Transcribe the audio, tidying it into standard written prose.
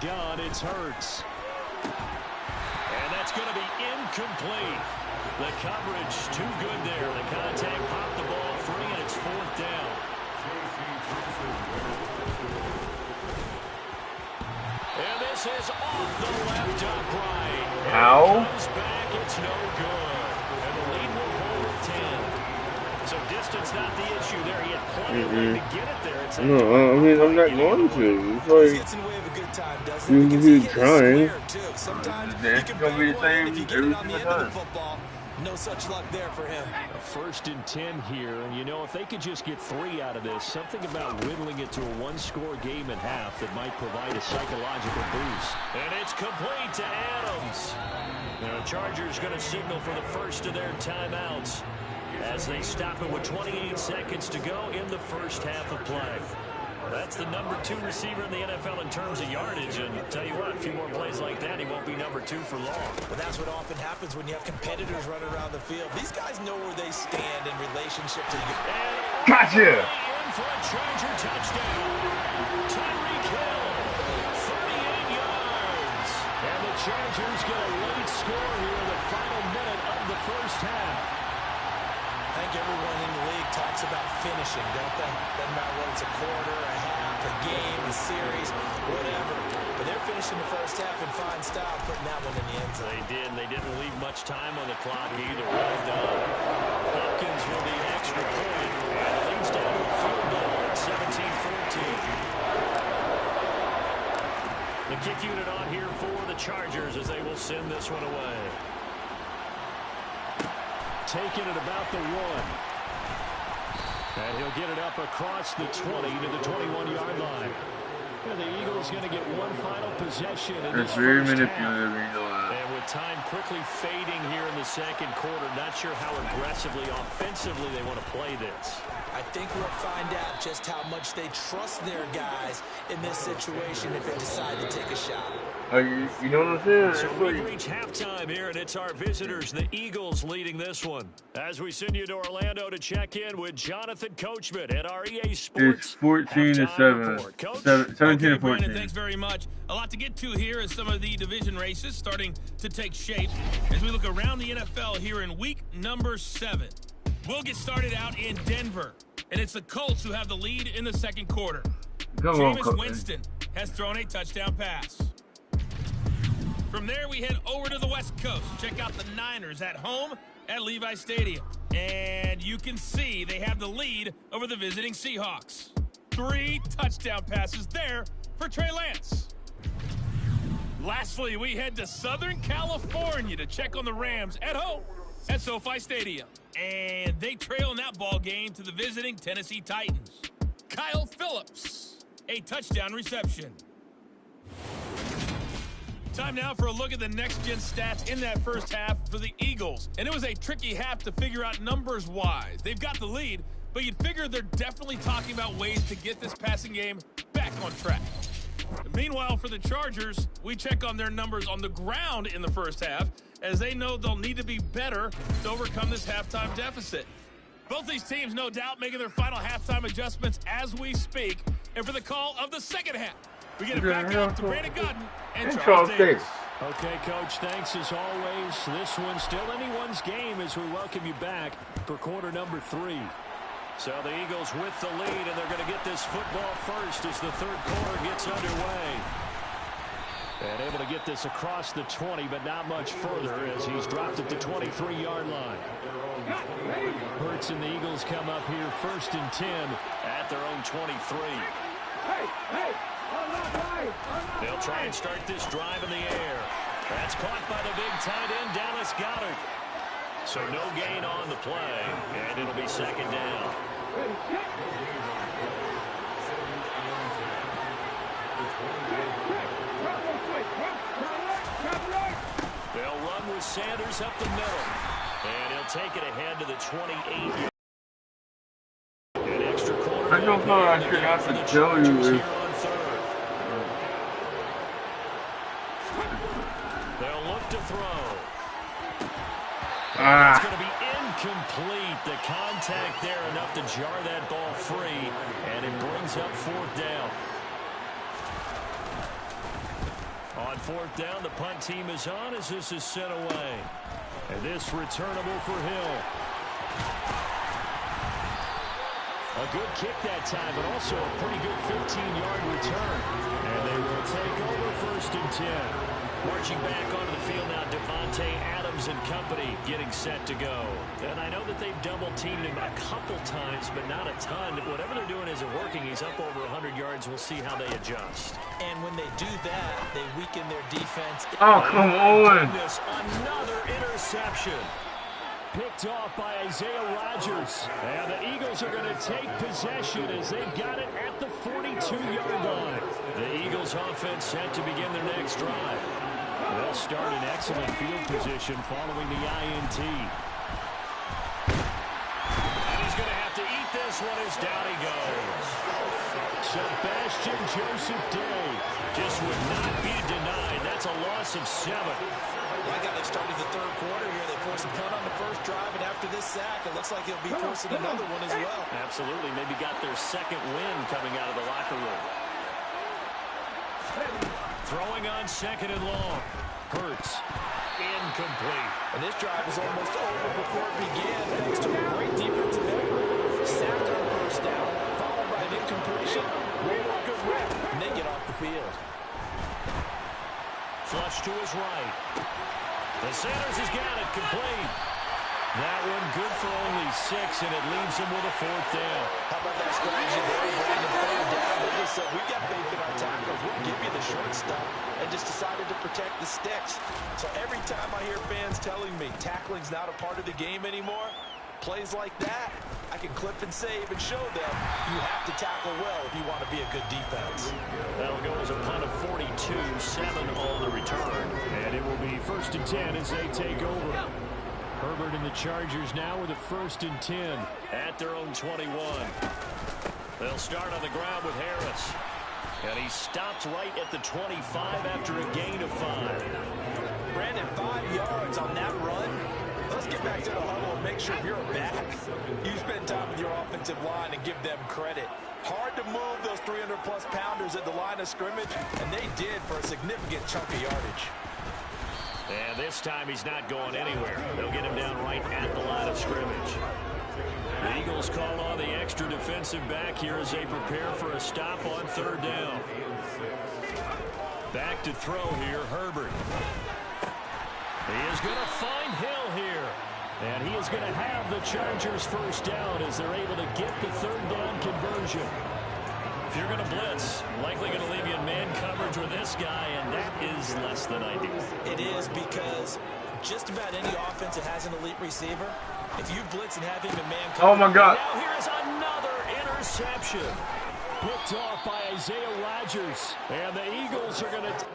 gun, it's Hurts. And that's going to be incomplete. The coverage too good there. The contact popped the ball free, and it's 4th down. And this is off the left upright. Ow. Comes back, it's no good. And the lead will hold at 10. So distance not the issue there. He had plenty of way to get it there. It's no, I mean, I'm not going to. It's like, you keep trying. It's going to be the same every single time. No such luck there for him. A 1st and 10 here, and you know, if they could just get 3 out of this, something about whittling it to a 1-score game at half that might provide a psychological boost. And it's complete to Adams. Now, the Chargers going to signal for the first of their timeouts as they stop it with 28 seconds to go in the first half of play. That's the number 2 receiver in the NFL in terms of yardage, and tell you what, a few more plays like that, he won't be number 2 for long. But that's what often happens when you have competitors running around the field. These guys know where they stand in relationship to you. Gotcha! In for a Charger touchdown. Tyreek Hill, 38 yards. And the Chargers get a late score here in the final minute of the first half. I think everyone in the league talks about finishing, don't they? Doesn't matter whether it's a quarter, a half, a game, a series, whatever. But they're finishing the first half in fine style, putting that one in the end zone. They did, and they didn't leave much time on the clock either. Well done. Hopkins with the extra point, and it leads down to a field goal at 17-14. The kick unit on here for the Chargers as they will send this one away. Taking it about the 1. And he'll get it up across the 20 to the 21-yard line. And the Eagles going to get one final possession in this first half. And with time quickly fading here in the second quarter, not sure how aggressively, offensively they want to play this. I think we'll find out just how much they trust their guys in this situation if they decide to take a shot. You know what I'm saying? So we've reached halftime here, and it's our visitors, the Eagles, leading this one. As we send you to Orlando to check in with Jonathan Coachman at our EA Sports. It's 14-7. 17-14. Thanks very much. A lot to get to here as some of the division races starting to take shape as we look around the NFL here in week number 7. We'll get started out in Denver, and it's the Colts who have the lead in the second quarter. Jameis Winston has thrown a touchdown pass. From there, we head over to the West Coast. Check out the Niners at home at Levi Stadium. And you can see they have the lead over the visiting Seahawks. 3 touchdown passes there for Trey Lance. Lastly, we head to Southern California to check on the Rams at home at SoFi Stadium. And they trail in that ball game to the visiting Tennessee Titans. Kyle Phillips, a touchdown reception. Time now for a look at the next-gen stats in that first half for the Eagles. And it was a tricky half to figure out numbers-wise. They've got the lead, but you'd figure they're definitely talking about ways to get this passing game back on track. Meanwhile, for the Chargers, we check on their numbers on the ground in the first half, as they know they'll need to be better to overcome this halftime deficit. Both these teams, no doubt, making their final halftime adjustments as we speak. And for the call of the second half, we get it back out to Brandon Godden and Charles Davis. Okay, Coach, thanks as always. This one's still anyone's game as we welcome you back for quarter number 3. So the Eagles with the lead, and they're going to get this football first as the third quarter gets underway. And able to get this across the 20, but not much further as he's dropped at the 23-yard line. Hurts and the Eagles come up here 1st and 10 at their own 23. They'll try and start this drive in the air. That's caught by the big tight end, Dallas Goedert. So no gain on the play, and it'll be second down. They'll run with Sanders up the middle, and he'll take it ahead to the 28. An extra quarter. I don't know. I should have to tell you this. They'll look to throw. It's going to be incomplete. The contact there enough to jar that ball free, and it brings up 4th down. On fourth down, the punt team is on as this is sent away. And this returnable for Hill. A good kick that time, but also a pretty good 15-yard return. And they will take over 1st and 10. Marching back onto the field now, Devontae Adams and company getting set to go. And I know that they've double-teamed him a couple times, but not a ton. Whatever they're doing isn't working. He's up over 100 yards. We'll see how they adjust. And when they do that, they weaken their defense. Oh, come on. Goodness, another interception. Picked off by Isaiah Rodgers. And the Eagles are going to take possession as they've got it at the 42-yard line. The Eagles offense set to begin their next drive. They'll start in excellent field position following the INT. And he's going to have to eat this one as down he goes. Sebastian Joseph Day just would not be denied. That's a loss of 7. Like how they started the third quarter here. They forced a punt on the first drive, and after this sack, it looks like he'll be forcing another one as well. Absolutely. Maybe got their second win coming out of the locker room. Throwing on 2nd and long. Hurts. Incomplete. And this drive was almost over before it began, thanks to a great defensive effort. Sack on first down, followed by an incompletion. One more good rep, and they get off the field. Flush to his right. The Sanders has got it complete. That one good for only 6, and it leaves him with a 4th down. How about that strategy there? Bringing the third down. They just said, we got faith in our tackles. We'll give you the short stuff, and just decided to protect the sticks. So every time I hear fans telling me tackling's not a part of the game anymore, plays like that, I can clip and save and show them you have to tackle well if you want to be a good defense. That'll go as a punt of 42, 7 on the return. And it will be 1st and 10 as they take over. Herbert and the Chargers now with a 1st and 10 at their own 21. They'll start on the ground with Harris. And he stopped right at the 25 after a gain of 5. Brandon, 5 yards on that run. Let's get back to the huddle and make sure you're back. You spend time with your offensive line and give them credit. Hard to move those 300-plus pounders at the line of scrimmage, and they did for a significant chunk of yardage. And this time he's not going anywhere. They'll get him down right at the line of scrimmage. The Eagles call on the extra defensive back here as they prepare for a stop on 3rd down. Back to throw here, Herbert. He is going to find Hill here. And he is going to have the Chargers 1st down as they're able to get the 3rd down conversion. If you're going to blitz, likely going to leave you in man coverage with this guy, and that is less than ideal. It is, because just about any offense that has an elite receiver, if you blitz and have him in man coverage... Oh, my God. Now here's another interception. Picked off by Isaiah Rodgers. And the Eagles are going to...